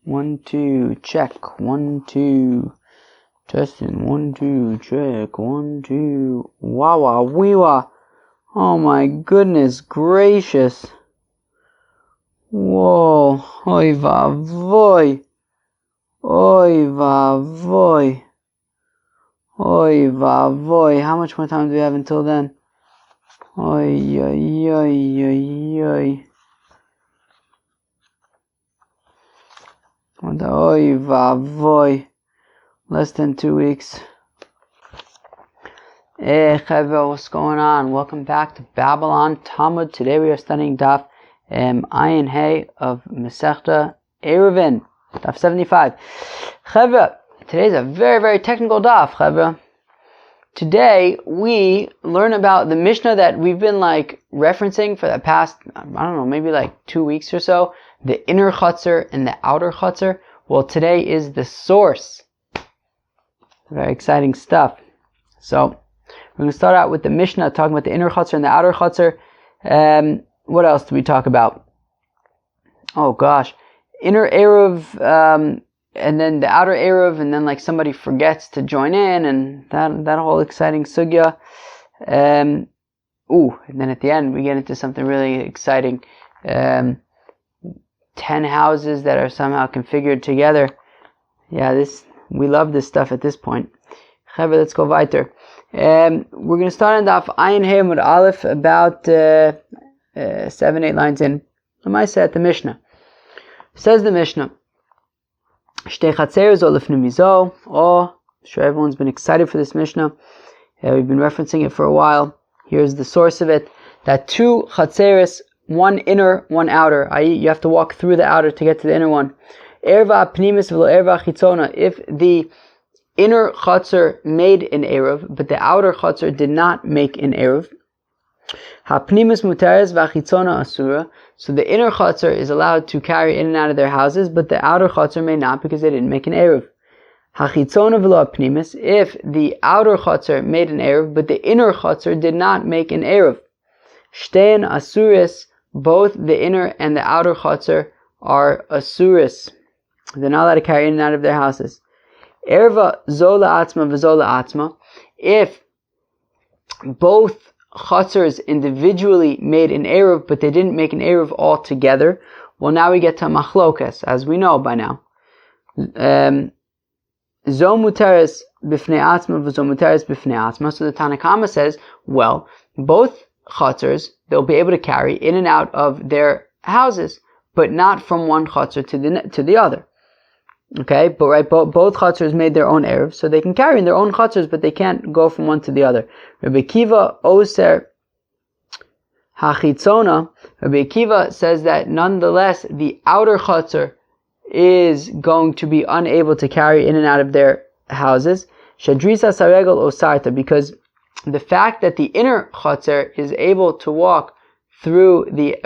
1, 2, check. 1, 2. Testing. 1, 2, check. 1, 2. Wawa, weewa. Oh my goodness gracious. Whoa. Oy vavoy. Oy vavoy. Oy vavoy. How much more time do we have until then? Oy, oy, oy, oy, oy. Oy vavoy. Less than 2 weeks. Hey, Chevra, what's going on? Welcome back to Babylon Talmud. Today we are studying Daf Ayin Hey of Masechta Ayruvin, Daf 75. Chevra, today's a very, very technical Daf, Chevra. Today we learn about the Mishnah that we've been referencing for the past, maybe 2 weeks or so. The inner hatzer and the outer hatzer. Well, today is the source. Very exciting stuff. So, we're going to start out with the Mishnah, talking about the inner hatzer and the outer hatzer. What else do we talk about? Oh gosh. Inner Eruv, and then the outer Eruv, and then somebody forgets to join in, and that whole exciting sugya. And then at the end we get into something really exciting. 10 houses that are somehow configured together. Yeah, we love this stuff at this point. Chevra, let's go weiter. We're going to start on Daf Ayin Hey with Aleph, about 7-8 lines in. Lamaisa at the Mishnah. Says the Mishnah, Shtei chatzeres olefnim mizo. Oh, I'm sure everyone's been excited for this Mishnah. We've been referencing it for a while. Here's the source of it. That 2 chatzeres, one inner, one outer, i.e. you have to walk through the outer to get to the inner one. Erva pnimis v'lo erva chitzona. If the inner hatzer made an eruv, but the outer hatzer did not make an eruv, hapnimis mutares v'chitzona asura. So the inner hatzer is allowed to carry in and out of their houses, but the outer hatzer may not because they didn't make an eruv. Hachitzona v'lo pnimis. If the outer hatzer made an eruv, but the inner hatzer did not make an eruv, shtein asuris. Both the inner and the outer hatzer are asuris. They're not allowed to carry in and out of their houses. Erva zola atzma v'zola atzma. If both chatzers individually made an eruv, but they didn't make an eruv all together, well, now we get to machlokas, as we know by now. Zo muteres b'fnei atzma v'zo muteres b'fnei atzma. So the Tanakama says, well, both chatzers, they'll be able to carry in and out of their houses, but not from one chatzer to the other. Okay, but both chatzers made their own eruv, so they can carry in their own chatzers, but they can't go from one to the other. Rabbi Akiva oser hachitzona. Rabbi Akiva says that nonetheless the outer chatzer is going to be unable to carry in and out of their houses. Shadrisa saregel osarta, because the fact that the inner chatzer is able to walks through the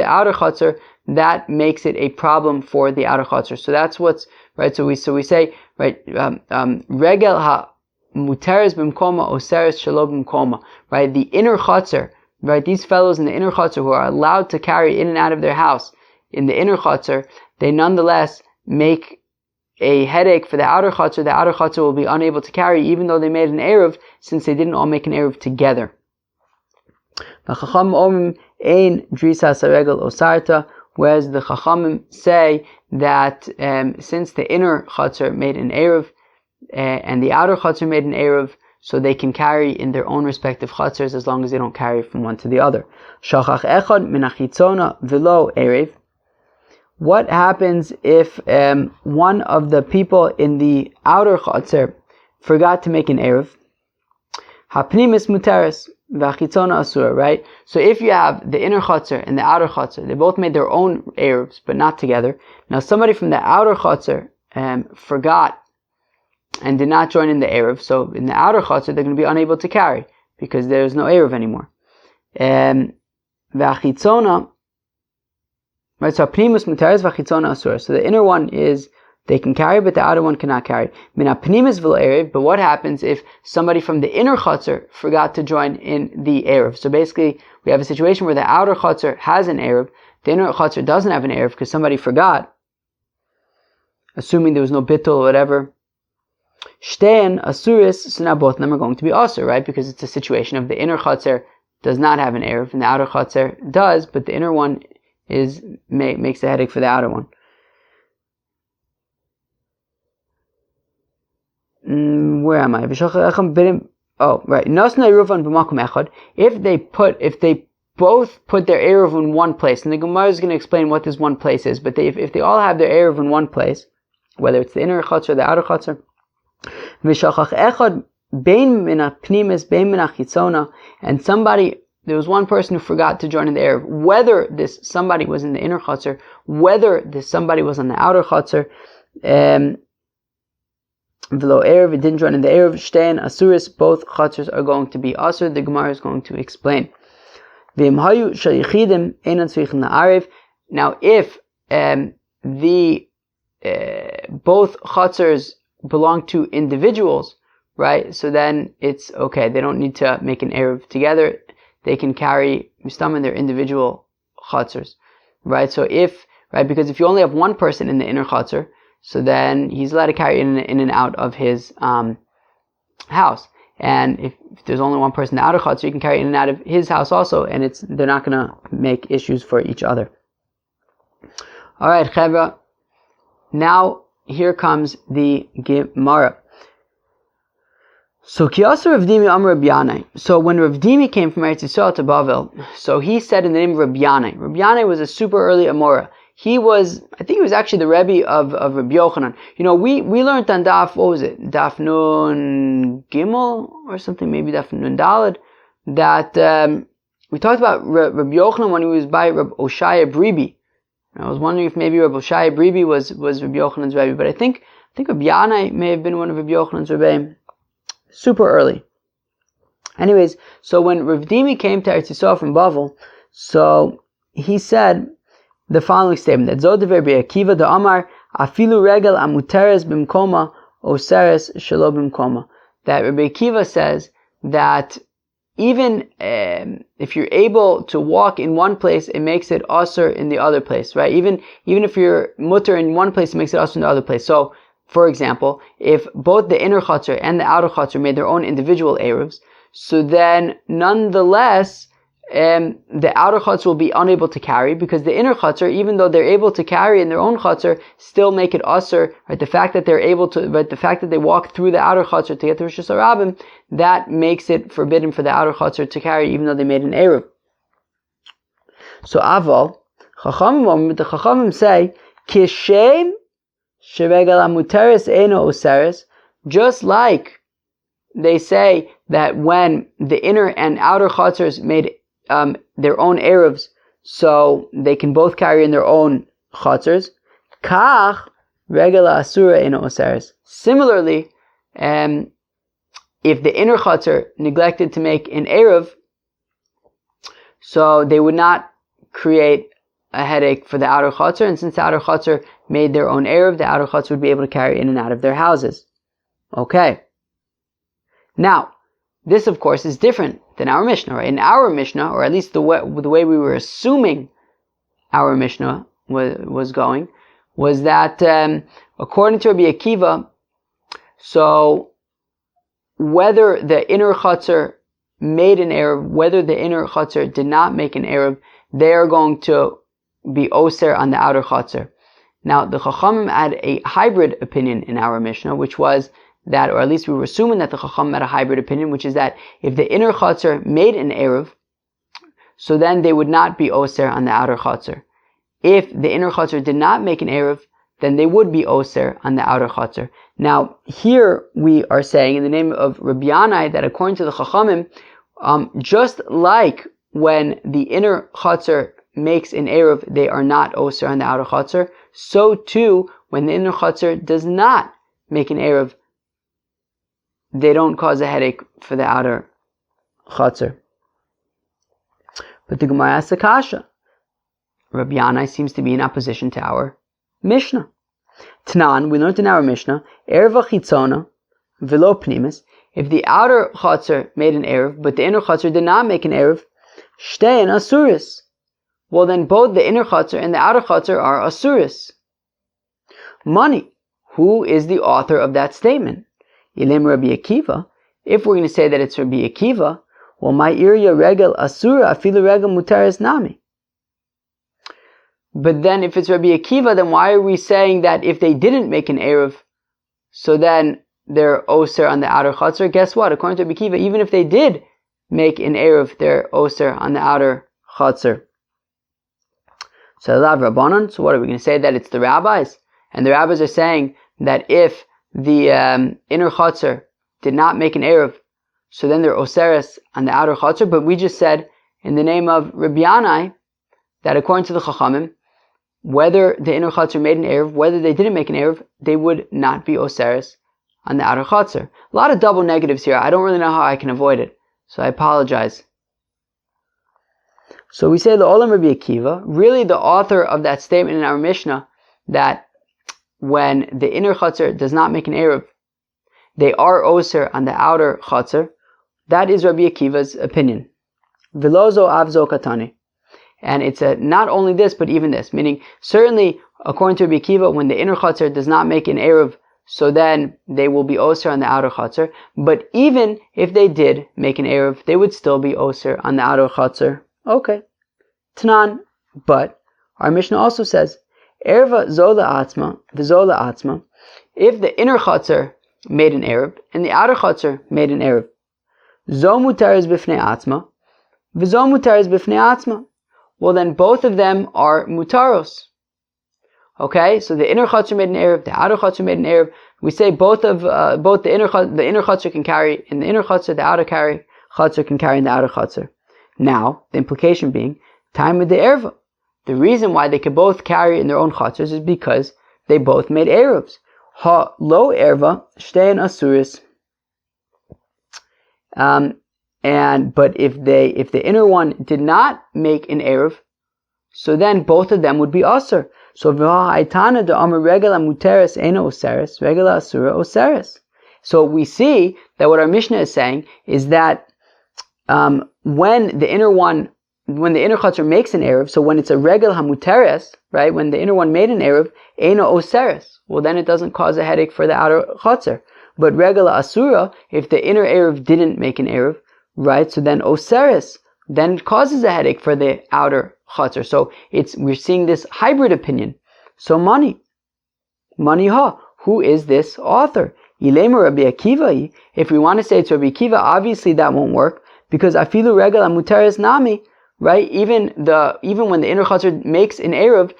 outer chatzer, that makes it a problem for the outer chatzer. So that's what's right. So we say regel ha muteres b'mkoma oseres shelo b'mkoma. Right, the inner chatzer. Right, these fellows in the inner chatzer who are allowed to carry in and out of their house in the inner chatzer, they nonetheless make a headache for the outer chatzer. The outer chatzer will be unable to carry, even though they made an eruv, since they didn't all make an eruv together. Whereas the Chachamim say that since the inner chatzer made an eruv and the outer chatzer made an eruv, so they can carry in their own respective chatzers as long as they don't carry from one to the other. Shachach echad min hachitzona v'lo erev. What happens if one of the people in the outer chatzer forgot to make an eruv? Hapnimis muteres v'chitzona asura, right? So if you have the inner chatzer and the outer chatzer, they both made their own eruvs, but not together. Now somebody from the outer chatzer forgot and did not join in the eruv, so in the outer chatzer they're going to be unable to carry because there's no eruv anymore. V'chitzona. Right, so pnimus mutares v'chitzona asur. So the inner one is they can carry, but the outer one cannot carry. Mina pnimus v'lo erev. But what happens if somebody from the inner chutzner forgot to join in the erev? So basically, we have a situation where the outer chutzner has an erev, the inner chutzner doesn't have an erev because somebody forgot. assuming there was no bittul or whatever. Shtein asuris, so now both of them are going to be asur, right? Because it's a situation of the inner hatzer does not have an eruv, and the outer hatzer does, but the inner one makes a headache for the outer one. Where am I? Oh, right. If they both put their eruv in one place, and the Gemara is going to explain what this one place is, but if they all have their eruv in one place, whether it's the inner hatzer or the outer hatzer, and there was one person who forgot to join in the eruv, whether this somebody was in the inner hatzer, whether this somebody was on the outer hatzer, V'lo eruv, it didn't join in the eruv, shtein asuris, both chatzers are going to be asur. The Gemara is going to explain. Now, if both chatzers belong to individuals, right? So then it's okay. They don't need to make an eruv together. They can carry mistam in their individual chatzers, right? So because if you only have one person in the inner chatzer, so then he's allowed to carry in and out of his house. And if there's only one person in the outer chatzer, you can carry in and out of his house also, and they're not going to make issues for each other. All right, Chevra. Now here comes the Gemara. So Kiyasa Rav Dimi Amar Rav Yanai. So when Rav Dimi came from Eretz Yisrael to Bavel, so he said in the name of Rav Yanai. Rav Yanai was a super early Amora. I think he was actually the Rebbe of Rabbi Yochanan. You know, we learned on Daf, what was it? Daf Nun Gimel or something, maybe Daf Nun Daled, that we talked about Rabbi Yochanan when he was by Rabbi Oshaya Bribi. I was wondering if maybe Rabbi Oshaya Bribi was Rabbi Yochanan's Rebbe, but I think Rabbi Yanai may have been one of Rabbi Yochanan's Rebbe. Super early. Anyways, so when Rav Dimi came to Eretz Yisrael from Bavel, so he said the following statement, that Zodever Be'akiva the Amar Afilu Regel Amuteres Bimkoma Oseres Shelo Bimkoma. That Rabbi Akiva says that even if you're able to walk in one place, it makes it asur in the other place, right? Even if you're mutter in one place, it makes it asur in the other place. So, for example, if both the inner chatzar and the outer chatzar made their own individual eruvs, so then nonetheless, the outer chatzar will be unable to carry, because the inner chatzar, even though they're able to carry in their own chatzar, still make it asur, right? The fact that they're able to, right? The fact that they walk through the outer chatzar to get to Rosh Hashanah, that makes it forbidden for the outer chatzar to carry, even though they made an eruv. So aval, the chachamim say, kishem sheregel amuteres eno oseres, just like they say that when the inner and outer chatzars made their own eruvs, so they can both carry in their own chatzars. Kach regela asura eno oseres. Similarly, if the inner chatzar neglected to make an eruv, so they would not create a headache for the outer chatzar, and since the outer chatzar made their own eruv, the outer chatzar would be able to carry in and out of their houses. Okay. Now, this of course is different than our Mishnah, right? In our Mishnah, or at least the way we were assuming our Mishnah was going, was that according to Rabbi Akiva, so whether the inner chatzar made an eruv, whether the inner chatzar did not make an eruv, they are going to be oser on the outer chatzar. Now, the Chachamim had a hybrid opinion in our Mishnah, which was that, or at least we were assuming that the Chachamim had a hybrid opinion, which is that if the inner chatzar made an eruv, so then they would not be oser on the outer chatzar. If the inner chatzar did not make an eruv, then they would be oser on the outer chatzar. Now, here we are saying in the name of Rabbi Yanai that according to the Chachamim, just like when the inner chatzar makes an eruv, they are not oser on the outer chatzar, so too, when the inner chatzar does not make an eruv, they don't cause a headache for the outer chatzar. But the Gemara asks a kasha. Rabbi Yanai seems to be in opposition to our Mishnah. Tanan, we learned in our Mishnah, erva chitzona velo pnimis. If the outer chatzar made an eruv, but the inner chatzar did not make an eruv, shtein asuris. Well, then both the inner chatzar and the outer chatzar are asuris. Money. who is the author of that statement? Ilim Rabbi Akiva. If we're going to say that it's Rabbi Akiva, well, my irya regel asura afilu regel mutaris nami. But then if it's Rabbi Akiva, then why are we saying that if they didn't make an Eruv, so then they're Oser on the outer Chatzer? Guess what? According to Rabbi Akiva, even if they did make an Eruv, they're Oser on the outer Chatzer. So Lav Rabbanon, so what are we going to say? That it's the rabbis? And the rabbis are saying that if the inner Chatzer did not make an Eruv, so then they're Oseres on the outer Chatzer. But we just said, in the name of Rabbi Yanai, that according to the Chachamim, whether the inner Chatzer made an Eruv, whether they didn't make an Eruv, they would not be Oseres on the outer Chatzer. A lot of double negatives here. I don't really know how I can avoid it, so I apologize. So we say the Olam Rabbi Akiva, really the author of that statement in our Mishnah, that when the inner Chatzer does not make an Eruv, they are Oser on the outer Chatzer. That is Rabbi Akiva's opinion. Velozo avzo katani. And it's not only this, but even this. Meaning, certainly, according to Rabbi Akiva, when the inner Chatzer does not make an Eruv, so then they will be Oser on the outer Chatzer. But even if they did make an Eruv, they would still be Oser on the outer Chatzer. Okay. Tanan. But our Mishnah also says, Erva zola atzma, v'zola atzma. If the inner Chatzer made an Eruv, and the outer Chatzer made an Eruv, zo mutaris b'fnei atzma, v'zo mutaris b'fnei atzma. Well, then both of them are mutaros. Okay, so the inner Chatzer made an Eruv, the outer Chatzer made an Eruv. We say both the inner Chatzer can carry in the inner Chatzer, the outer Chatzer can carry in the outer Chatzer. Now, the implication being, time with the Erva. The reason why they could both carry in their own Chatzers is because they both made Eruvs. Ha lo Erva, shtein asuris. But if the inner one did not make an Eruv, so then both of them would be Aser. So v'ha'aitana de amar regela muteres ena oseres, regela asura oseres. So we see that what our Mishnah is saying is that when the inner Chatzer makes an Eruv, so when it's a regel hamuteres, right, when the inner one made an Eruv, ena oseres, well then it doesn't cause a headache for the outer Chatzer. But regela asura, if the inner Eruv didn't make an Eruv, right, so then Oseres then causes a headache for the outer Chatzer. So we're seeing this hybrid opinion. So Mani ha, who is this author? Ilema Rabbi Akiva. If we want to say it's Rabbi Akiva, obviously that won't work, because afilu regel amuteres nami, right? Even when the inner Chatzer makes an Eruv,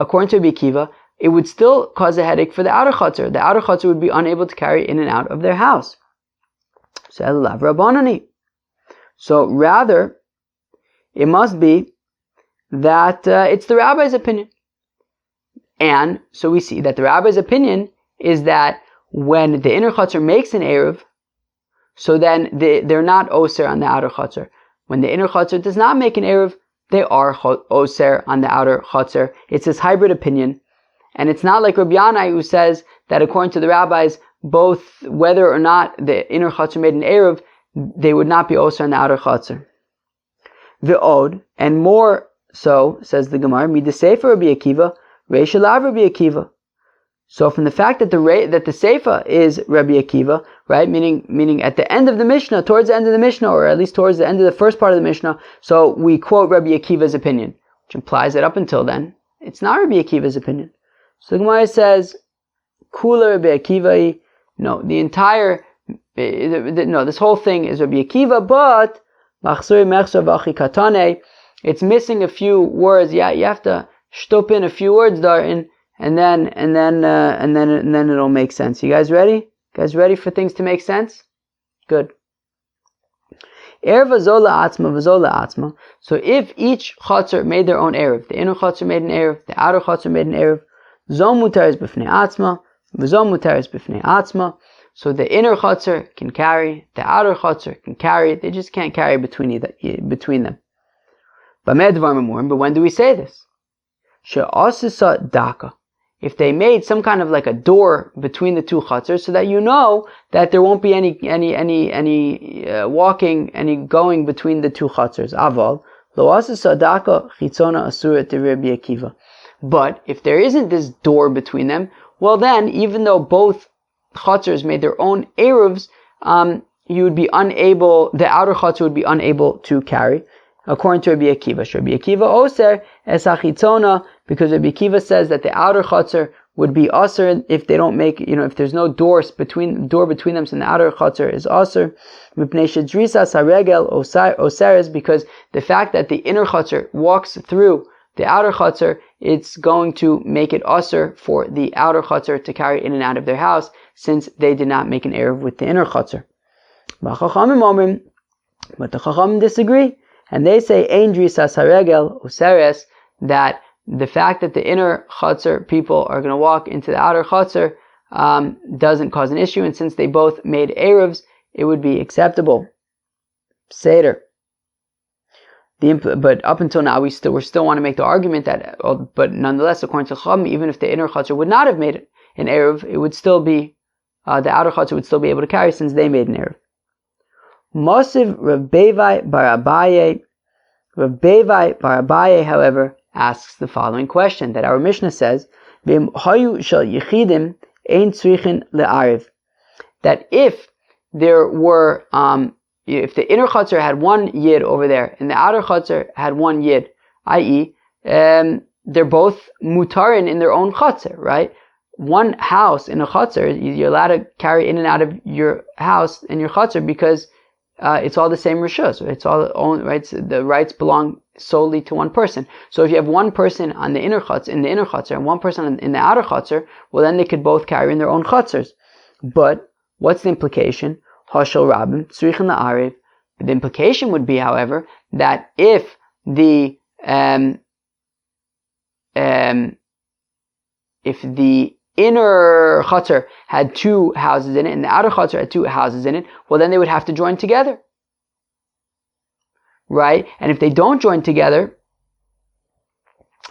according to Rabbi Akiva, it would still cause a headache for the outer Chatzer. The outer Chatzer would be unable to carry in and out of their house. So Elav Rabbanani. So rather, it must be that it's the rabbi's opinion. And so we see that the rabbi's opinion is that when the inner Chatzer makes an Eruv, so then they're not Oser on the outer Chatzer. When the inner Chatzer does not make an Eruv, they are Oser on the outer Chatzer. It's this hybrid opinion. And it's not like Rabbi Yanai who says that according to the rabbis, both whether or not the inner Chatzer made an Eruv, they would not be Oser on the outer Chatzer. Ve'od, and more so, says the Gemara, Midasefer Rabbi Akiva, Reish Elav Rabbi Akiva. So from the fact that the Seifa is Rabbi Akiva, right, meaning at the end of the Mishnah, towards the end of the Mishnah, or at least towards the end of the first part of the Mishnah, so we quote Rabbi Akiva's opinion, which implies that up until then, it's not Rabbi Akiva's opinion. So the Gemara says, Kula Rabbi Akiva, no, this whole thing is Rabbi Akiva, but it's missing a few words. Yeah, you have to stop in a few words there, and then it'll make sense. You guys ready? You guys ready for things to make sense? Good. Erva zola atzma v'zola atzma. So if each Chatzer made their own Eruv, the inner Chatzer made an Eruv, the outer Chatzer made an Eruv, zo mutaris b'fnei atzma, v'zo mutaris b'fnei atzma. So the inner Chatzer can carry, the outer Chatzer can carry, they just can't carry between them. But when do we say this? She'asisa daka. If they made some kind of like a door between the two Chatzers, so that you know that there won't be any walking, any going between the two Chatzers. Aval, lo asisa daka chitzona asura te Rabbi Akiva. But if there isn't this door between them, well then, even though both chatzers made their own eruvs, you would be unable, the outer chatzer would be unable to carry, according to Rabbi Akiva. Rabbi Akiva oser es hachitzona, because Rabbi Akiva says that the outer chatzer would be aser if they don't make, if there's no door between them, so the outer chatzer is aser. Mipnei shedrisas haregel oseres, because the fact that the inner chatzer walks through the outer chatzer, it's going to make it aser for the outer chatzer to carry in and out of their house, since they did not make an eruv with the inner chatzer. But the Chachamim disagree, and they say ein drisas haregel useres, that the fact that the inner chatzer people are going to walk into the outer chatzer doesn't cause an issue, and since they both made eruvs, it would be acceptable. Seder. But up until now, we still want to make the argument that, but nonetheless, according to Chachamim, even if the inner chatzer would not have made an eruv, it would still be the outer chatzer would still be able to carry, since they made an eruv. Mosiv Rav Bevai bar Abaye. Rav Bevai bar Abaye, however, asks the following question that our Mishnah says, hayu shel yichidim ein tzrichin le'ariv, that if there were, if the inner chatzer had one yid over there and the outer chatzer had one yid, i.e., they're both mutarin in their own chatzer, right? One house in a chatzer, you're allowed to carry in and out of your house and your chatzer because it's all the same rishus. It's all own rights. The rights belong solely to one person. So if you have one person on the inner chatzer, and one person in the outer chatzer, well then they could both carry in their own chatzers. But what's the implication? Hashel rabim tzrichin la'ariv. The implication would be, however, that if the inner chatzer had two houses in it, and the outer chatzer had two houses in it, well then they would have to join together. Right? And if they don't join together,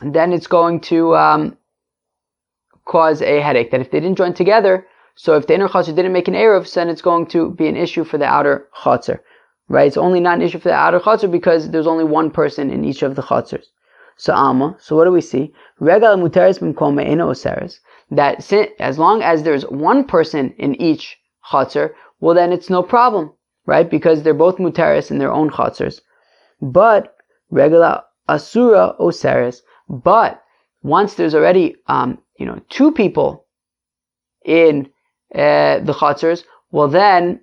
then it's going to cause a headache. That if they didn't join together, so if the inner chatzer didn't make an eruv, then it's going to be an issue for the outer chatzer. Right? It's only not an issue for the outer chatzer because there's only one person in each of the chatzers. So what do we see? Regal muteres b'mkom me'ena oseres. That as long as there's one person in each chatzar, well then it's no problem, right? Because they're both muteres in their own chatzars. But regula asura oseres. But once there's already two people in the chatzars, well then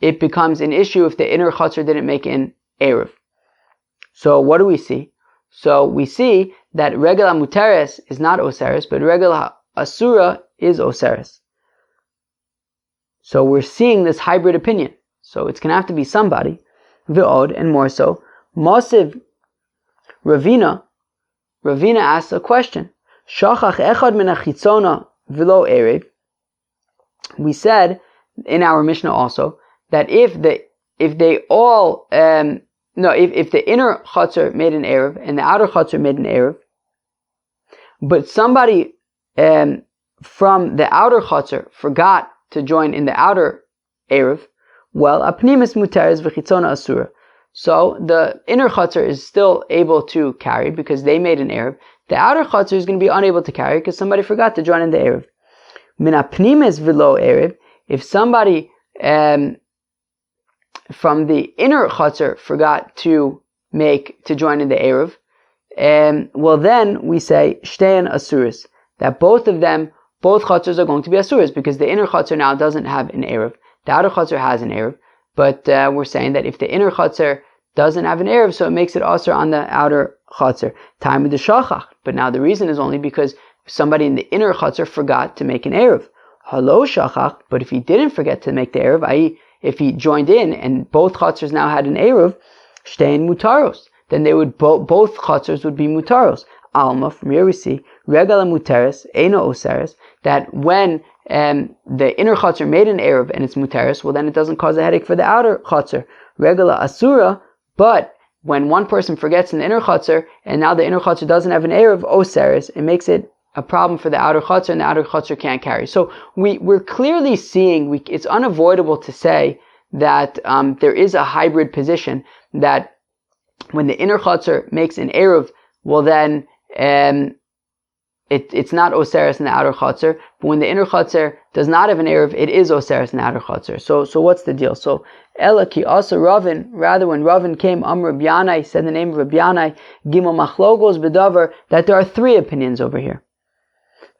it becomes an issue if the inner chatzar didn't make an eruv. So what do we see? So we see that regula muteres is not oseres, but regula asura is oseres. So we're seeing this hybrid opinion. So it's going to have to be somebody. V'od, and more so. Mosiv Ravina asks a question. Shachach echad min hachitzona v'lo erev. We said in our Mishnah also that if the inner chatzar made an eruv and the outer chatzar made an eruv, but somebody from the outer chatzar forgot to join in the outer eruv, well, apnimis muteres v'chitzona asura. So the inner chatzar is still able to carry because they made an eruv. The outer chatzar is going to be unable to carry because somebody forgot to join in the eruv. Min apnimis v'lo eruv. If somebody from the inner chatzar forgot to join in the eruv, well then we say shtein asuris, that both chatzars are going to be asuris because the inner chatzar now doesn't have an eruv. The outer chatzar has an eruv, but we're saying that if the inner chatzar doesn't have an eruv, so it makes it asur on the outer chatzar. Time with the shachach, but now the reason is only because somebody in the inner chatzar forgot to make an eruv. Halo shachach, but if he didn't forget to make the eruv, i.e., if he joined in and both chatzars now had an eruv, shtein mutaros, then they would both chatzars would be mutaros. Alma, from here we see regala muteres eino oseres, that when the inner chatzar made an eruv and it's muteres, well then it doesn't cause a headache for the outer chatzar. Regala asura, but when one person forgets in the inner chatzar and now the inner chatzar doesn't have an eruv oseres, it makes it a problem for the outer chatzar, and the outer chatzar can't carry. So we're clearly seeing, it's unavoidable to say that there is a hybrid position, that when the inner chatzar makes an eruv, well then it's not oseres in the outer hatzer, but when the inner hatzer does not have an eruv, it is oseres in the outer hatzer. So what's the deal? So Ela ki asa Ravin, rather when Ravin came, Rabbi Yanai, said the name of Rabbi Yanai, Gimel machlogos bedavar, that there are three opinions over here.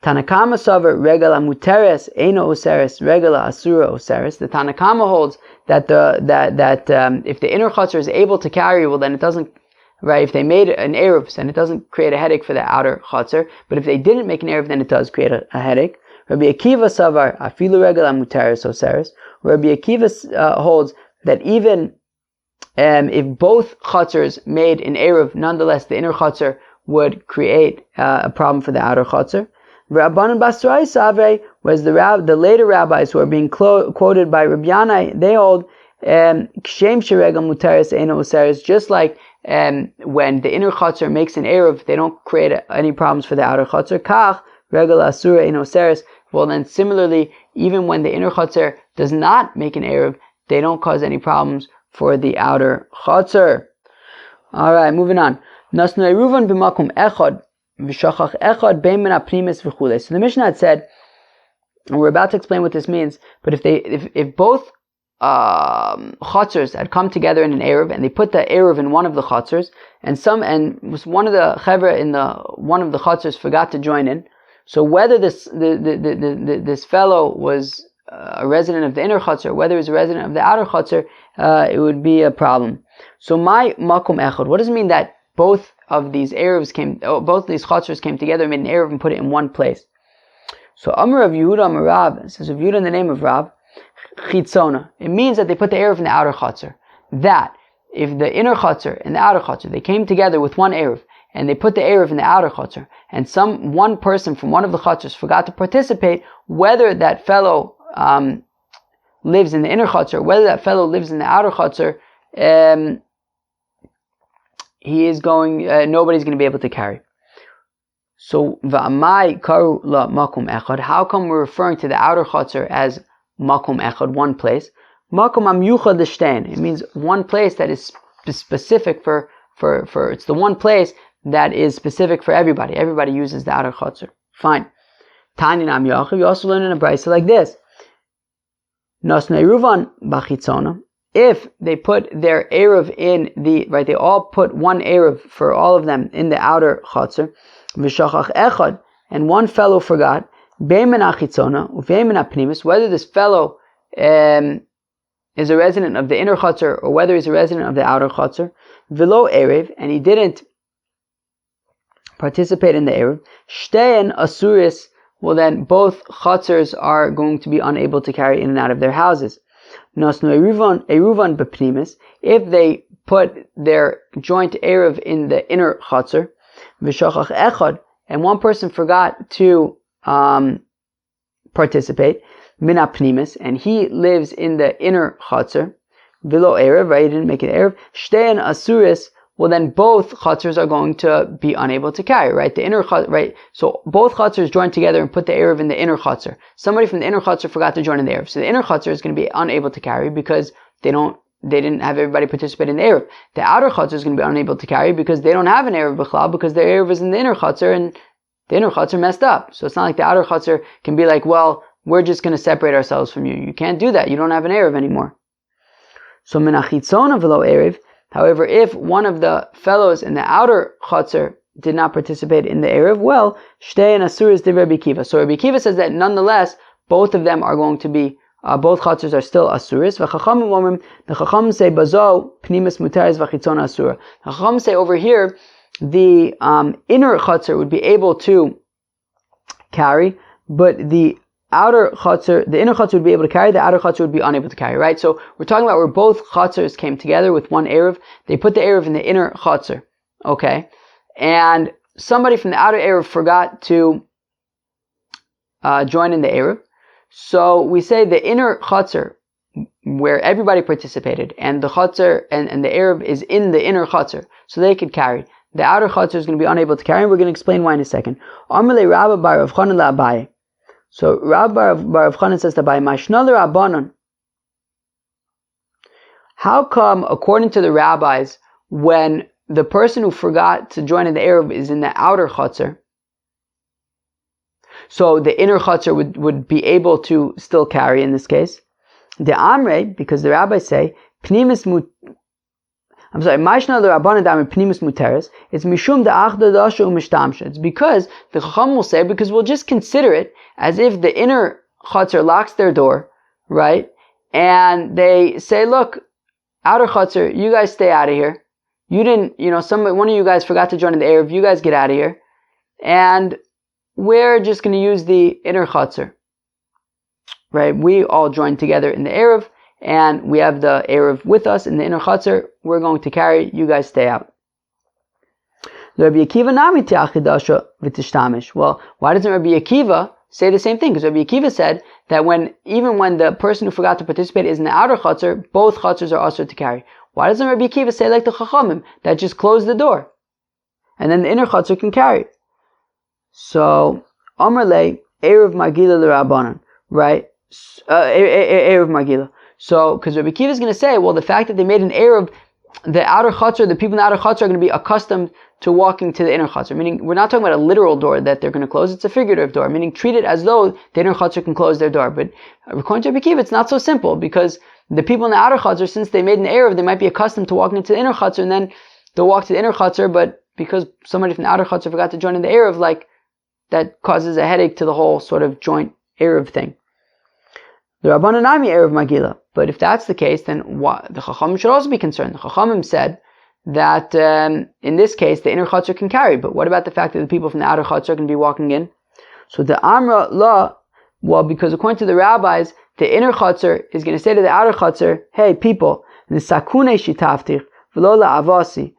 Tanakama savar regala muteres eino oseres regala asura oseres. The Tanakama holds that if the inner hatzer is able to carry, well then it doesn't. Right, if they made an eruv, then it doesn't create a headache for the outer hatzer. But if they didn't make an eruv, then it does create a headache. Rabbi Akiva savar afilu regala muteres oseres. Rabbi Akiva holds that even if both chatzers made an eruv, nonetheless the inner chatzer would create a problem for the outer chatzer. Rabbanan Basrai Savre, whereas the later rabbis who are being quoted by Rabbi Yanai, they hold kshem sheregel muteres eino oseres, just like when the inner chatzer makes an eruv, they don't create any problems for the outer chatzer. Kach regel asura eino oseres. Well, then similarly, even when the inner chatzer does not make an eruv, they don't cause any problems for the outer chatzer. All right, moving on. Nasnu Ayruvin b'makom echad v'shachach echad bein min ha'pnimis v'chulei. So the Mishnah had said, and we're about to explain what this means, but if both chatzers had come together in an eruv, and they put the eruv in one of the chatzers, and one of the chevra in one of the chatzers forgot to join in. So whether this fellow was a resident of the inner chatzar, whether he's a resident of the outer chatzar, it would be a problem. So my makom echad, what does it mean that both of these chatzars came together and made an eruv and put it in one place? So Amar of Yehuda Amar Rav, says of Yehuda in the name of Rav, chitzona. It means that they put the eruv in the outer chatzar. That if the inner chatzar and the outer chatzar, they came together with one eruv, and they put the eruv in the outer chatzar, and one person from one of the chatzars forgot to participate, whether that fellow lives in the inner chatzar, whether that fellow lives in the outer chatzar, nobody's going to be able to carry. So v'amai karu la makom echad. How come we're referring to the outer chatzar as makom echad, one place? Makom amyuchad l'shtein. It means one place that is specific for it's the one place that is specific for everybody. Everybody uses the outer chatzar. Fine. Tani nam yachav. You also learn in a brayso like this. Nasnei Ruvan bachitzona. If they put their eruv in they all put one eruv for all of them in the outer chatzar. V'shachach echad, and one fellow forgot. Be'emen achitzona uve'emen apnimis. Whether this fellow is a resident of the inner chatzar or whether he's a resident of the outer chatzar. V'lo erev, and he didn't participate in the eruv. Shtein asuris. Well, then both chatzars are going to be unable to carry in and out of their houses. Nasnu eruvan bepnimis. If they put their joint eruv in the inner chatzar, v'shachach echad, and one person forgot to participate, min ha'pnimis, and he lives in the inner chatzar, v'lo eruv, right? He didn't make an eruv. Shtein asuris. Well, then both chatzars are going to be unable to carry, right? The inner chatzar, right? So both chatzars joined together and put the eruv in the inner chatzar. Somebody from the inner chatzar forgot to join in the eruv, so the inner chatzar is going to be unable to carry because they didn't have everybody participate in the eruv. The outer chatzar is going to be unable to carry because they don't have an eruv b'chlal, because their eruv is in the inner chatzar and the inner chatzar messed up. So it's not like the outer chatzar can be like, well, we're just going to separate ourselves from you. You can't do that. You don't have an eruv anymore. So min hachitzona v'lo eruv. However, if one of the fellows in the outer chatzar did not participate in the eruv, well, shtei and asuris de Rabbi Kiva. So Rabbi Kiva says that nonetheless, both of them are going to be, both chatzars are still asuris. The chacham say bazo pnimis mutaris v'chitzona asura. The chacham say over here, the inner chatzar would be able to carry, but the inner chatzar would be able to carry, the outer chatzar would be unable to carry, right? So we're talking about where both chatzars came together with one eruv. They put the eruv in the inner chatzar, okay? And somebody from the outer eruv forgot to join in the eruv. So we say the inner chatzar, where everybody participated, and the chatzar and the eruv is in the inner chatzar, so they could carry. The outer chatzar is going to be unable to carry, and we're going to explain why in a second. Amalei Rabba bar Rav Chanan la'Abaye. So Rabbi bar Rav Chanan says to Abaye, Mashnal Rabbanon. How come, according to the rabbis, when the person who forgot to join in the eruv is in the outer chatzar, So the inner chutzner would be able to still carry in this case. The Amre, because the rabbis say, Maishna the Rabbanan Damar Pnimus Muteres. It's Mishum the Achda Dasha Umishtamsha. It's because the Chacham will say, because we'll just consider it as if the inner chutzner locks their door, right? And they say, look, outer chutzner, you guys stay out of here. You didn't, one of you guys forgot to join in the Eruv. You guys get out of here. And we're just going to use the inner chutzner, right? We all join together in the Eruv. And we have the Eruv with us in the inner chutzner. We're going to carry. You guys stay out. Well, why doesn't Rabbi Akiva say the same thing? Because Rabbi Akiva said that even when the person who forgot to participate is in the outer chutzner, both chutzers are also to carry. Why doesn't Rabbi Akiva say like the Chachamim, that just close the door, and then the inner chutzner can carry? So, Amar le Eruv Magila l'Rabbanan, right? Eruv Magila. So, because Rabbi Akiva is going to say, well, the fact that they made an Eruv, the outer chutzner, the people in the outer chutzner are going to be accustomed to walking to the inner chutzner. Meaning, we're not talking about a literal door that they're going to close, it's a figurative door. Meaning, treat it as though the inner chutzner can close their door. But according to Rabbi Akiva, it's not so simple, because the people in the outer chutzner, since they made an Eruv, they might be accustomed to walking into the inner chutzner, and then they'll walk to the inner chutzner, but because somebody from the outer chutzner forgot to join in the Eruv, like, that causes a headache to the whole sort of joint Eruv thing. The Rabbanan Nami Eruv Magila. But if that's the case, then the Chachamim should also be concerned. The Chachamim said that in this case, the inner chutzner can carry. But what about the fact that the people from the outer chutzner are going to be walking in? So the Amra La, well, because according to the rabbis, the inner chutzner is going to say to the outer chutzner, hey, people, the sakune shitaftich, v'lo la'avasi.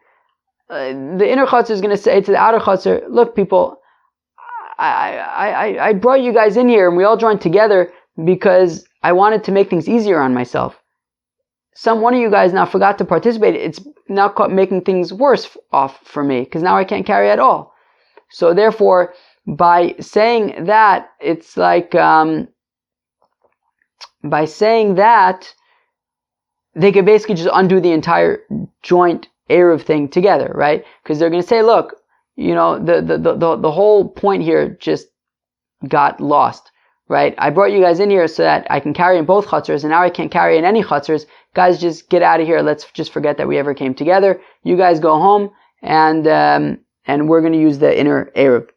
The inner chutzner is going to say to the outer chutzner, look, people, I brought you guys in here and we all joined together because I wanted to make things easier on myself. One of you guys now forgot to participate. It's now making things worse off for me because now I can't carry at all. So therefore, by saying that, it's like, by saying that, they could basically just undo the entire joint Eruv thing together, right? Because they're going to say, look, the whole point here just got lost. Right? I brought you guys in here so that I can carry in both chutzers, and now I can't carry in any chutzers. Guys, just get out of here. Let's just forget that we ever came together. You guys go home, and we're going to use the inner Eruv.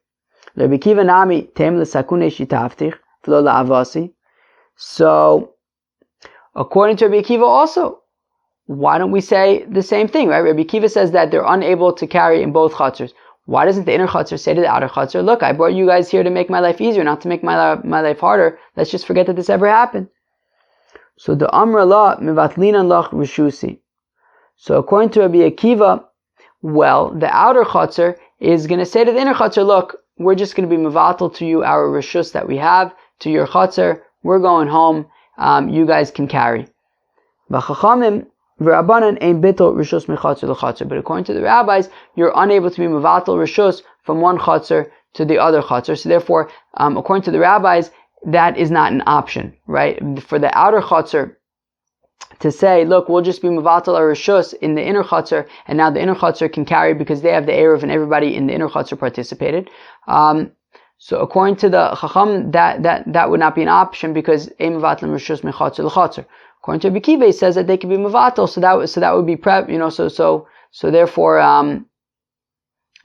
Rabbi Akiva nami tem l'sakune shitaftich v'lo la'avasi. So, according to Rabbi Akiva also, why don't we say the same thing, right? Rabbi Akiva says that they're unable to carry in both chutzers. Why doesn't the inner chutzner say to the outer chutzner, look, I brought you guys here to make my life easier, not to make my life harder. Let's just forget that this ever happened. So the Amra La mivatlinan lach rishusi. So according to Rabbi Akiva, well, the outer chutzner is going to say to the inner chutzner, look, we're just going to be mevatel to you our rishus that we have, to your chutzner. We're going home. You guys can carry. V'chachamim v'rabbanan ein bitol rishus mechatzer l'chatzer. But according to the rabbis, you're unable to be mevatel rishus from one chutzner to the other chutzner. So therefore, according to the rabbis, that is not an option, right? For the outer chutzner to say, look, we'll just be mevatel our rishus in the inner chutzner, and now the inner chutzner can carry because they have the Eruv and everybody in the inner chutzner participated. So according to the Chacham, that would not be an option because ein mevatel rishus mechatzer l'chatzer. According to Rabbi Akiva, he says that they could be mevatel, so that would be prep, so therefore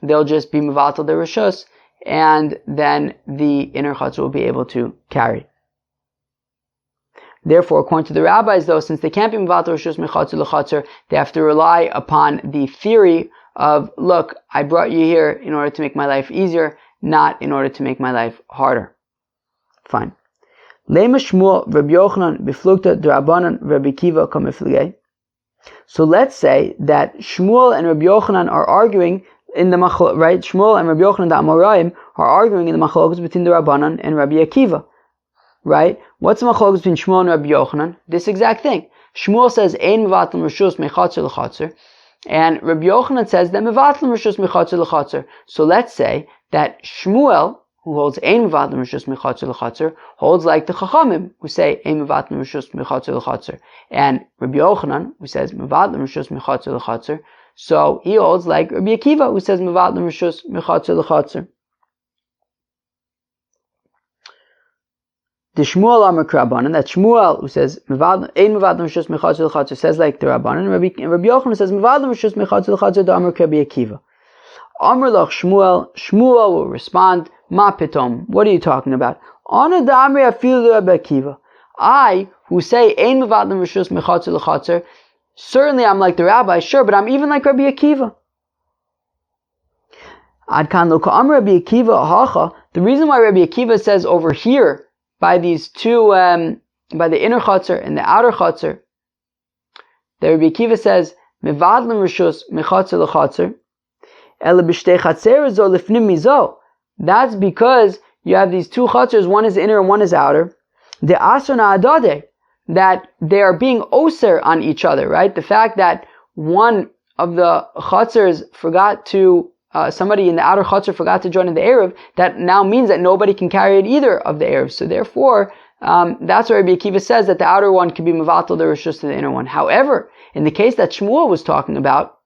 they'll just be mevatel their rishus, and then the inner chutzner will be able to carry. Therefore, according to the rabbis, though, since they can't be mevatel rishus mechatzer l'chatzer, they have to rely upon the theory of, look, I brought you here in order to make my life easier, not in order to make my life harder. Fine. So let's say that Shmuel and Rabbi Yochanan are arguing in the machlokes, right? Shmuel and Rabbi Yochanan the Amoraim are arguing in the machlokes between the Rabbanan and Rabbi Akiva, right? What's the machlokes between Shmuel and Rabbi Yochanan? This exact thing. Shmuel says ein mevatel rishus mechatzer l'chatzer, and Rabbi Yochanan says that mevatel rishus mechatzer l'chatzer. So let's say that Shmuel, who holds ein mevatel rishus mechatzer l'chatzer, holds like the Chachamim, who say ein mevatel rishus mechatzer l'chatzer, and Rabbi Yochanan, who says mevatel rishus mechatzer l'chatzer. So he holds like Rabbi Akiva, who says mevatel rishus mechatzer l'chatzer. The Shmuel Amar Rabbanan, that Shmuel who says Ein Mevadlim Rishus Mechatzer L'Chatzer says like the Rabbanan, and Rabbi Yochanan says Mevadlim Rishus Mechatzer L'Chatzer the Amar Rabbi Akiva. Amar Lach Shmuel will respond, Ma Pitom, what are you talking about? Ana da Amri Afilu Rabbi Akiva. I, who say Ein Mevadlim Rishus Mechatzer L'Chatzer, certainly I'm like the rabbi, sure, but I'm even like Rabbi Akiva. Adkan Lo Ka'am Rabbi Akiva Hacha. The reason why Rabbi Akiva says over here, by these two, by the inner Chatzer and the outer Chatzer, that Rabbi Akiva says, Mevadlim Rishus Mechatzer L'Chatzer, Ele B'shtei Chatzer Zo Lifnim Mizo. That's because you have these two Chatzers, one is inner and one is outer. The Asana Adade, that they are being oser on each other, right? The fact that one of the Chatzers forgot to, somebody in the outer Chatzer forgot to join in the Eruv, that now means that nobody can carry it either of the Eruv. So therefore, that's why Rabbi Akiva says that the outer one can be Mevatel the Rishus to the inner one. However, in the case that Shmuel was talking about,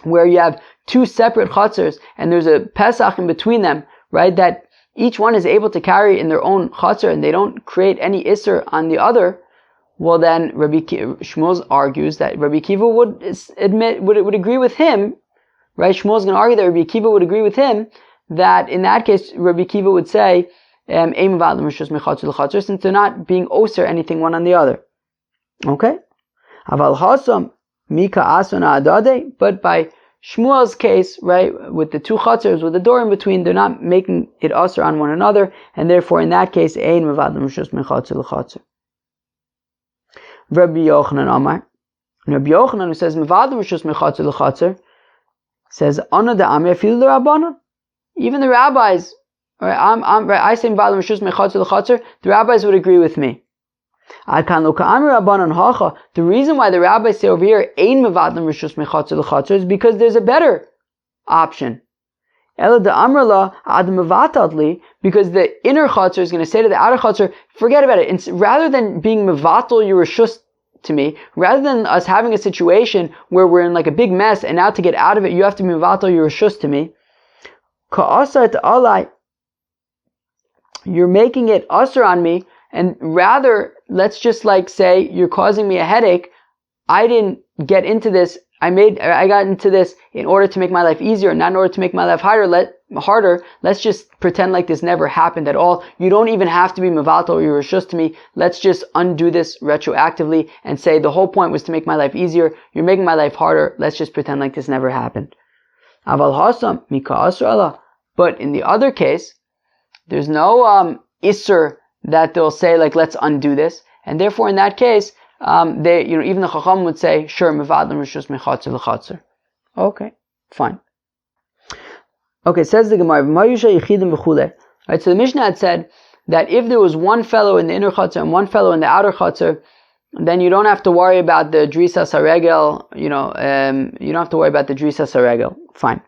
where you have two separate Chatzers and there's a Pesach in between them, right, that each one is able to carry in their own Chatzer and they don't create any Isser on the other, well then Shmuel argues that Rabbi Akiva would agree with him, right? Shmuel is going to argue that Rabbi Akiva would agree with him that in that case Rabbi Akiva would say since they're not being oser anything one on the other. Okay? Aval hasam mika asuna adade, but by Shmuel's case, right, with the two chatzers, with the door in between, they're not making it aser on one another, and therefore in that case, ein mevadlim rishus mechatzer l'chatzer. Rabbi Yochanan Amar, Rabbi Yochanan who says mevadlim rishus mechatzer l'chatzer, says ana da amir fil l'rabbanon. Even the rabbis, right, I say mevadlim rishus mechatzer l'chatzer, the rabbis would agree with me. The reason why the rabbis say over here ein mevadlim rishus mechatzer l'chatzer is because there's a better option. Because the inner chatzer is going to say to the outer chatzer, forget about it. It's, rather than being mevatel your rishus to me, rather than us having a situation where we're in like a big mess and now to get out of it you have to be mevatel your rishus to me, you're making it usher on me. And rather, let's just like say, you're causing me a headache. I didn't get into this. I got into this in order to make my life easier, not in order to make my life harder. Let's just pretend like this never happened at all. You don't even have to be mevatel or your rishus to me. Let's just undo this retroactively and say the whole point was to make my life easier. You're making my life harder. Let's just pretend like this never happened. Aval hasam mika asra Allah. But in the other case, there's no isser that they'll say like let's undo this, and therefore in that case, even the Chacham would say sure mevadlim rishus mechatzer l'chatzer. Okay, fine. Okay, says the Gemara, right? So the Mishnah had said that if there was one fellow in the inner chatzer and one fellow in the outer chatzer, then you don't have to worry about the drisas haregel. You don't have to worry about the drisas haregel. Fine.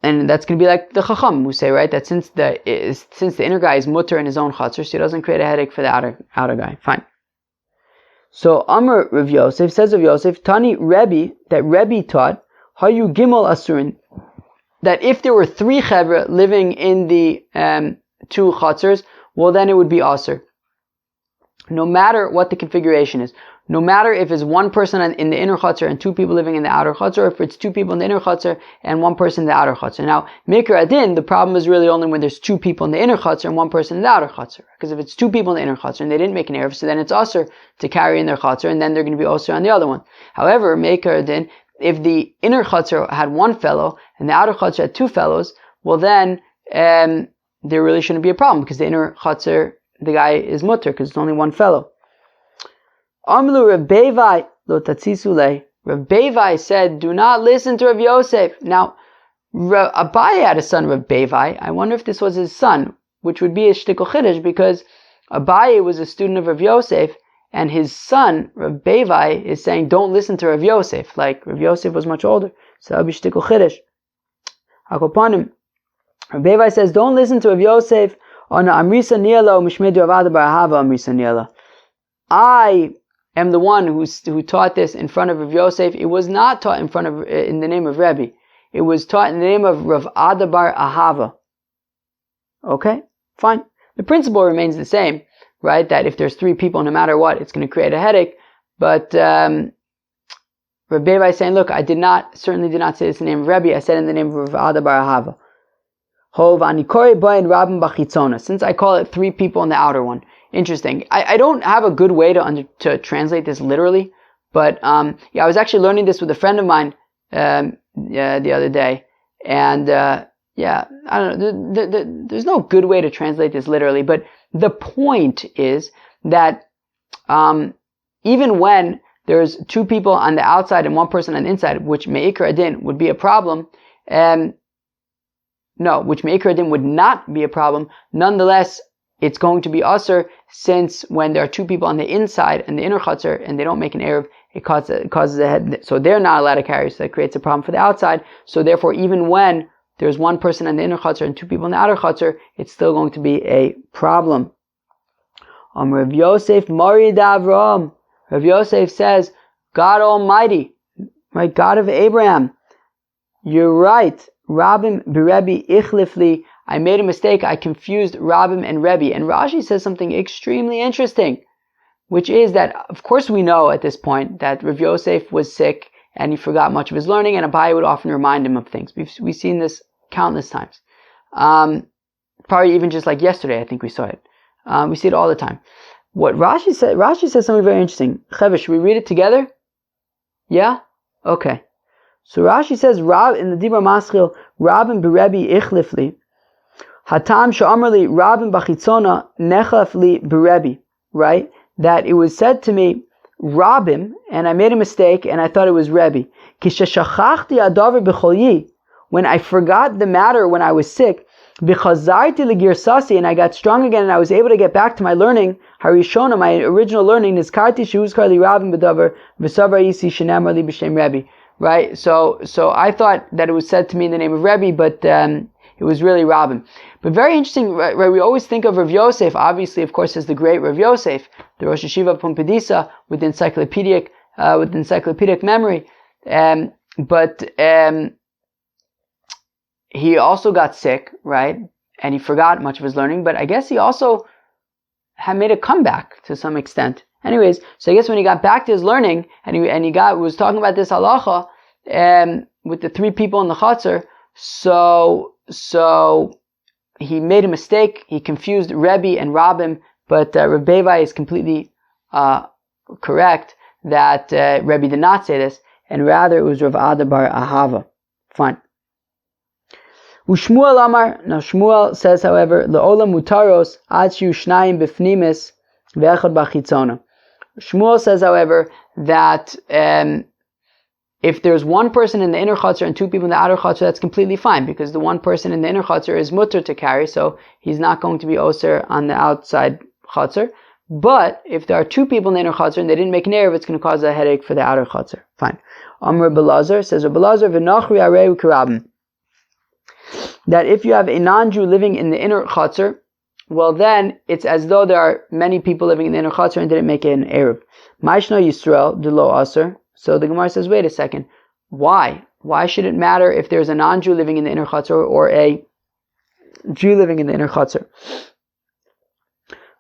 And that's going to be like the Chacham who say, right, that since the inner guy is mutter in his own chatzar, so he doesn't create a headache for the outer guy. Fine. So Amar Rav Yosef says of Yosef, Tani Rebbe, that Rebbe taught, Hayu Gimel Asurin, that if there were three chevra living in the two chatzars, well then it would be asur. No matter what the configuration is. No matter if it's one person in the inner chutzner and two people living in the outer chutzner, or if it's two people in the inner chutzner and one person in the outer chutzner. Now, Mikra Adin, the problem is really only when there's two people in the inner chutzner and one person in the outer chutzner. Because if it's two people in the inner chutzner and they didn't make an eruv, so then it's usher to carry in their chutzner, and then they're going to be usher on the other one. However, Mikra Adin, if the inner chutzner had one fellow and the outer chutzner had two fellows, well then there really shouldn't be a problem, because the inner chutzner, the guy is mutter because it's only one fellow. Amlu Rav Bevai lo tatzisule. Rav Bevai said, do not listen to Rav Yosef. Now, Abaye had a son, Rav Bevai. I wonder if this was his son, which would be a shtickle chiddush, because Abaye was a student of Rav Yosef, and his son, Rav Bevai, is saying, don't listen to Rav Yosef. Like, Rav Yosef was much older, so that would be shtickle chiddush. Akopanim. Rav Bevai says, don't listen to Rav Yosef. I am the one who taught this in front of Rav Yosef. It was not taught in the name of Rebbe. It was taught in the name of Rav Adabar Ahava. Okay? Fine. The principle remains the same, right? That if there's 3 people, no matter what, it's going to create a headache. But Rabbi Beva is saying, look, I certainly did not say this in the name of Rebbe. I said in the name of Rav Ada bar Ahava. Since I call it 3 people in the outer one. Interesting. I don't have a good way to translate this literally, but I was actually learning this with a friend of mine the other day, and I don't know. There's no good way to translate this literally, but the point is that even when there's 2 people on the outside and 1 person on the inside, which me'ikar adin would be a problem, which me'ikar adin would not be a problem, nonetheless, it's going to be usher, since when there are 2 people on the inside and the inner hatzer and they don't make an Eruv, it causes a head, so they're not allowed to carry, so that creates a problem for the outside. So therefore, even when there's 1 person in the inner hatzer and 2 people in the outer hatzer, it's still going to be a problem. Rav Yosef Mari Davram. Rav Yosef says, God Almighty, right, God of Abraham, you're right. Rabim b'Rebbe ichlifli. I made a mistake. I confused Rabim and Rebbe. And Rashi says something extremely interesting, which is that, of course, we know at this point that Rav Yosef was sick and he forgot much of his learning, and Abaye would often remind him of things. We've seen this countless times. Probably even just like yesterday, I think we saw it. We see it all the time. What Rashi says something very interesting. Cheva, should we read it together? Yeah? Okay. So Rashi says, in the Dibra Maschil, Rabim b'Rebbe ichlifli. Hatam sha'amarli Rabim b'chitzona nechlafli b'Rebbe. Right? That it was said to me, Rabim, and I made a mistake, and I thought it was Rebbe. Kishashachachti adavar b'cholyi. When I forgot the matter when I was sick, b'chazarti l'girsasi, and I got strong again, and I was able to get back to my learning, harishona, my original learning, nizkarti shehuzkar li Rabim b'davar v'savar yisi shenamar li b'shem Rebbe. Right? So I thought that it was said to me in the name of Rebbe, but it was really Rabim. But very interesting, right? We always think of Rav Yosef, obviously, of course, as the great Rav Yosef, the Rosh Hashiva Pumbedisa, with encyclopedic memory. But he also got sick, right? And he forgot much of his learning, but I guess he also had made a comeback to some extent. Anyways, so I guess when he got back to his learning, and he was talking about this halacha, with the 3 people in the Chatzer, so he made a mistake. He confused Rebbe and Rabim, but Rav Bevai is completely correct that Rebbe did not say this, and rather it was Rav Ada bar Ahava. Fine. Ushmuel Amar. Now Shmuel says, however, le'olam mutaros ad shiu shnayim b'fnimis ve'echad b'chitzona. Shmuel says, however, that if there's 1 person in the inner chutzner and 2 people in the outer chutzner, that's completely fine, because the 1 person in the inner chutzner is mutter to carry, so he's not going to be oser on the outside chutzner. But if there are 2 people in the inner chutzner and they didn't make an erev, it's going to cause a headache for the outer chutzner. Fine. Amr Belazar says, Belazar v'nachri areu karabim, that if you have a non-Jew living in the inner chutzner, well then, it's as though there are many people living in the inner chutzner and didn't make it an erev. Ma'ishno Yisrael delo aser. So the Gemara says, wait a second. Why? Why should it matter if there's a non-Jew living in the inner chutzner or a Jew living in the inner chutzner?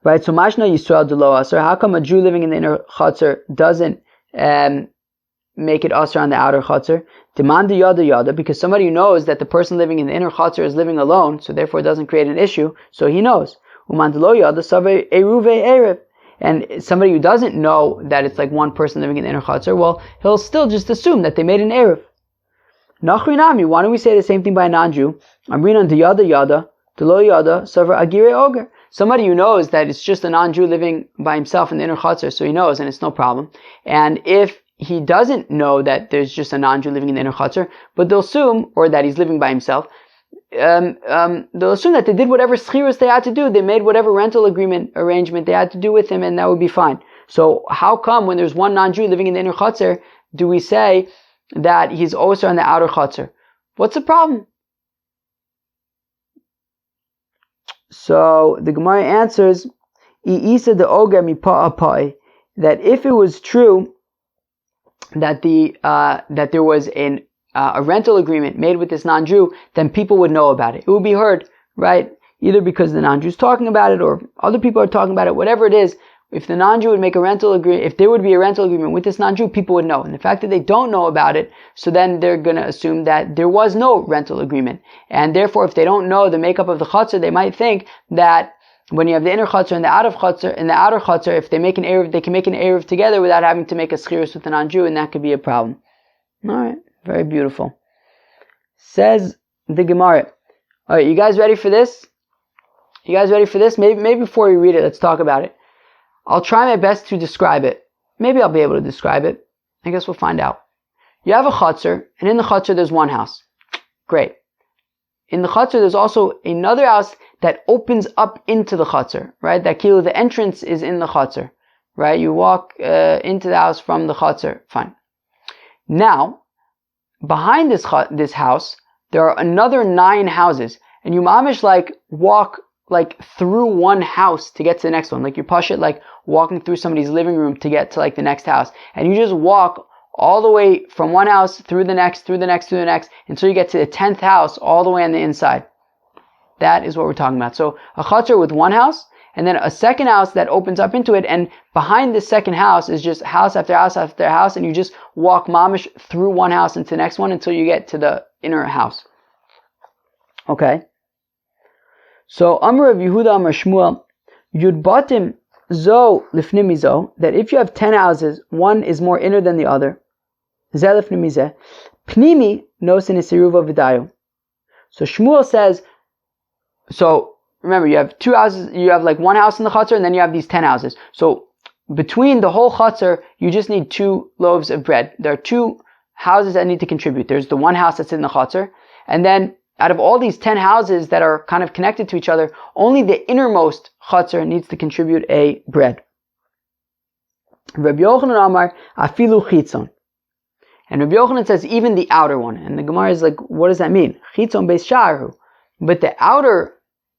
Right, so Mashna Yisrael delo aser. How come a Jew living in the inner chutzner doesn't make it aser on the outer chutzner? Demand the yada yada, because somebody who knows that the person living in the inner chutzner is living alone, so therefore it doesn't create an issue, so he knows. Uman delo yada save eruve erev. And somebody who doesn't know that it's like 1 person living in the inner chutzner, well, he'll still just assume that they made an erev. Nachrinami, why don't we say the same thing by a non-Jew? Amrinan de yada yada, de lo yada, savar agire oger. Somebody who knows that it's just a non-Jew living by himself in the inner chutzner, so he knows, and it's no problem. And if he doesn't know that there's just a non-Jew living in the inner chutzner, but they'll assume, or that he's living by himself, they'll assume that they did whatever schirus they had to do. They made whatever rental arrangement they had to do with him, and that would be fine. So how come when there's 1 non-Jew living in the inner chutzner, do we say that he's also on the outer chutzner? What's the problem? So the Gemara answers, "Iisa de oger mipa apai," that if it was true that that there was a rental agreement made with this non-Jew, then people would know about it. It would be heard, right? either because the non-Jew is talking about it or other people are talking about it, whatever it is. If the non-Jew would make a rental agreement, if there would be a rental agreement with this non-Jew, people would know. And the fact that they don't know about it, so then they're going to assume that there was no rental agreement. And therefore, if they don't know the makeup of the hatzer, they might think that when you have the inner hatzer and the outer hatzer, if they make an eruv, they can make an eruv together without having to make a schirus with the non-Jew, and that could be a problem. All right, very beautiful. Says the Gemara. All right, you guys ready for this? Maybe before we read it, let's talk about it. I'll try my best to describe it. Maybe I'll be able to describe it. I guess we'll find out. You have a hatzer, and in the hatzer there's one house. Great. In the hatzer there's also another house that opens up into the hatzer, right? That the entrance is in the hatzer, right? You walk into the house from the hatzer. Fine. Now, behind this house, there are another 9 houses, and you mamish walk through one house to get to the next one. You push it walking through somebody's living room to get to the next house. And you just walk all the way from one house through the next, until you get to the 10th house all the way on the inside. That is what we're talking about. So a hatzer with one house, and then a second house that opens up into it, and behind the second house is just house after house after house, and you just walk mamish through one house into the next one until you get to the inner house. Okay? So, Amr of Yehuda Amr Shmuel, Yud Batim Zo Lifnim Zo, that if you have 10 houses, one is more inner than the other. Zeh Lifnim Zeh. Pnimi Nosin Isiruva Vidayu. So Shmuel says, so remember, you have 2 houses, you have one house in the chutzner, and then you have these 10 houses. So between the whole chutzner, you just need 2 loaves of bread. There are 2 houses that need to contribute. There's the one house that's in the chutzner, and then out of all these 10 houses that are kind of connected to each other, only the innermost chutzner needs to contribute a bread. Rabbi Yochanan Amar, afilu chitzon. And Rabbi Yochanan says, even the outer one. And the Gemara is what does that mean? Chitzon beis sha'arhu. But the outer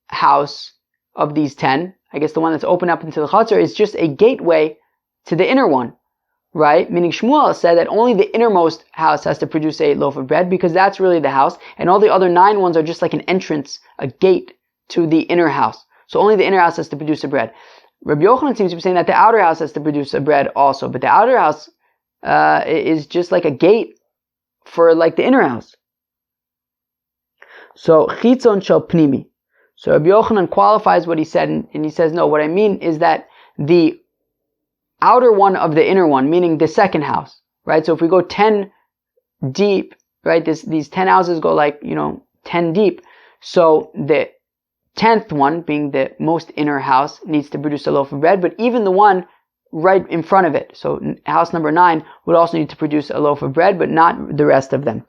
house of these 10, I guess the one that's open up into the chutzner, is just a gateway to the inner one. Right? Meaning Shmuel said that only the innermost house has to produce a loaf of bread because that's really the house, and all the other 9 ones are just like an entrance, a gate to the inner house. So only the inner house has to produce a bread. Rabbi Yochanan seems to be saying that the outer house has to produce a bread also, but the outer house is just like a gate for the inner house. So chitzon shel pnimi. So Rabbi Yochanan qualifies what he said, and he says, no, what I mean is that the outer one of the inner one, meaning the second house, right? So if we go 10 deep, right, these 10 houses go 10 deep. So the 10th one, being the most inner house, needs to produce a loaf of bread, but even the one right in front of it, so house number 9, would also need to produce a loaf of bread, but not the rest of them.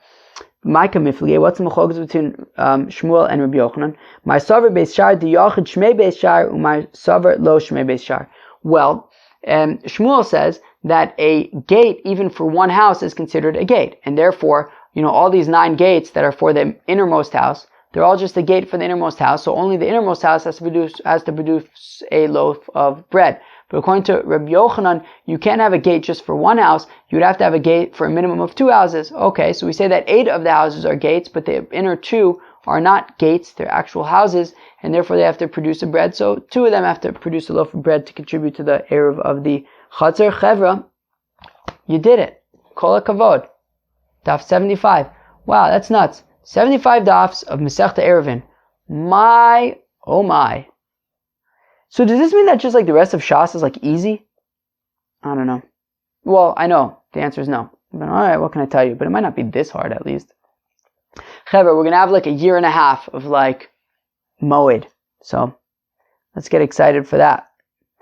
What's the machlokas between Shmuel and Rabbi Yochanan? My savar beis shar the yachid shmei beis shar, my savar lo shmei beis shar. Well, Shmuel says that a gate, even for one house, is considered a gate, and therefore, all these 9 gates that are for the innermost house, they're all just a gate for the innermost house. So only the innermost house has to produce a loaf of bread. But according to Rabbi Yochanan, you can't have a gate just for one house. You would have to have a gate for a minimum of 2 houses. Okay, so we say that 8 of the houses are gates, but the inner 2 are not gates, they're actual houses, and therefore they have to produce a bread. So 2 of them have to produce a loaf of bread to contribute to the eruv of the Chatzer. Chevra, you did it. Kol hakavod. Daf 75. Wow, that's nuts. 75 dafs of Masechta Ayruvin. My, oh my. So does this mean that just the rest of Shas is easy? I don't know. Well, I know. The answer is no. But alright, what can I tell you? But it might not be this hard at least. Chevra, we're going to have a year and a half of Moed. So, let's get excited for that.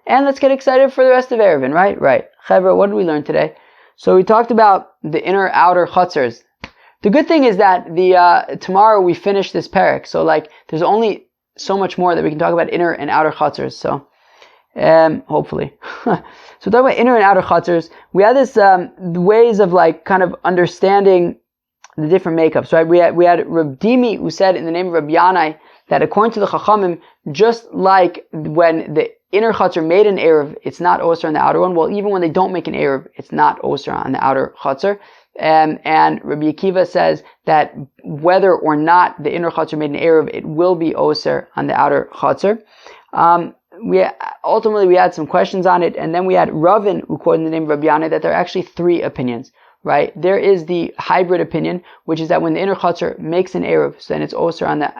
And let's get excited for the rest of Ayruvin, right? Right. Chevra, what did we learn today? So we talked about the inner, outer chutzers. The good thing is that tomorrow we finish this parak. So there's only so much more that we can talk about inner and outer chutzers. So, hopefully. So talk about inner and outer chutzers. We had this ways of kind of understanding the different makeups, right? We had Reb Dimi who said in the name of Reb Yanai that according to the Chachamim, just like when the inner chutzner made an eruv, it's not osir on the outer one. Well, even when they don't make an eruv, it's not osir on the outer chutzner. and Rabbi Akiva says that whether or not the inner Chatzer made an Eruv, it will be Oser on the outer Chatzer. We had some questions on it, and then we had Ravin, who quoted the name of Rabbi Yana, that there are actually three opinions, right? There is the hybrid opinion, which is that when the inner Chatzer makes an Eruv, so then it's Oser on the,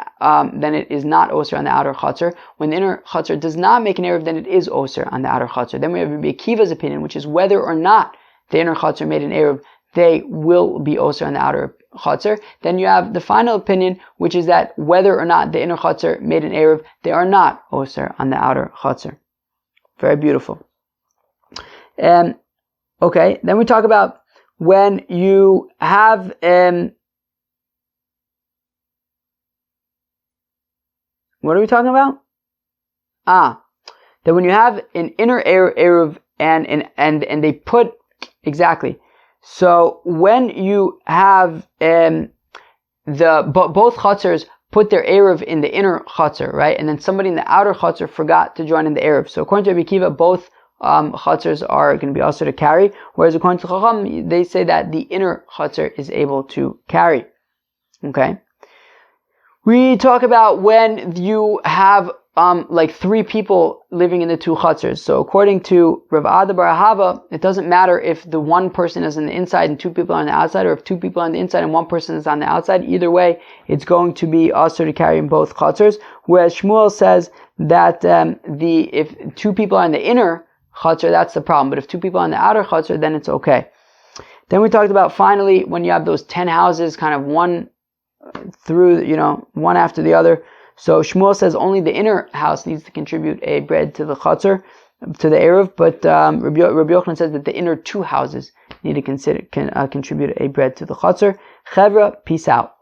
then it is not Oser on the outer Chatzer. When the inner Chatzer does not make an Eruv, then it is Oser on the outer Chatzer. Then we have Rabbi Akiva's opinion, which is whether or not the inner Chatzer made an Eruv, they will be Oser on the outer Chatzer. Then you have the final opinion, which is that whether or not the inner Chatzer made an Eruv, they are not Oser on the outer Chatzer. Very beautiful. Okay, then we talk about when you have what are we talking about? That when you have an inner Eruv and they put exactly. So when you have both Chatzers put their Eruv in the inner Chatzer, right? And then somebody in the outer Chatzer forgot to join in the Eruv. So according to Rabbi Akiva, both Chatzers are going to be also to carry, whereas according to Chacham, they say that the inner Chatzer is able to carry. Okay? We talk about when you have like three people living in the two Chatzers. So according to Rav Ada bar Ahava, it doesn't matter if the one person is on the inside and two people are on the outside, or if two people are on the inside and one person is on the outside. Either way, it's going to be also to carry in both Chatzers. Whereas Shmuel says that if two people are on the inner Chatzer, that's the problem. But if two people are on the outer Chatzer, then it's okay. Then we talked about finally when you have those 10 houses, kind of one through, one after the other. So Shmuel says only the inner house needs to contribute a bread to the Chatzer, to the Eruv, but Rabbi Yochanan says that the inner two houses need to contribute a bread to the Chatzer. Chevra, peace out.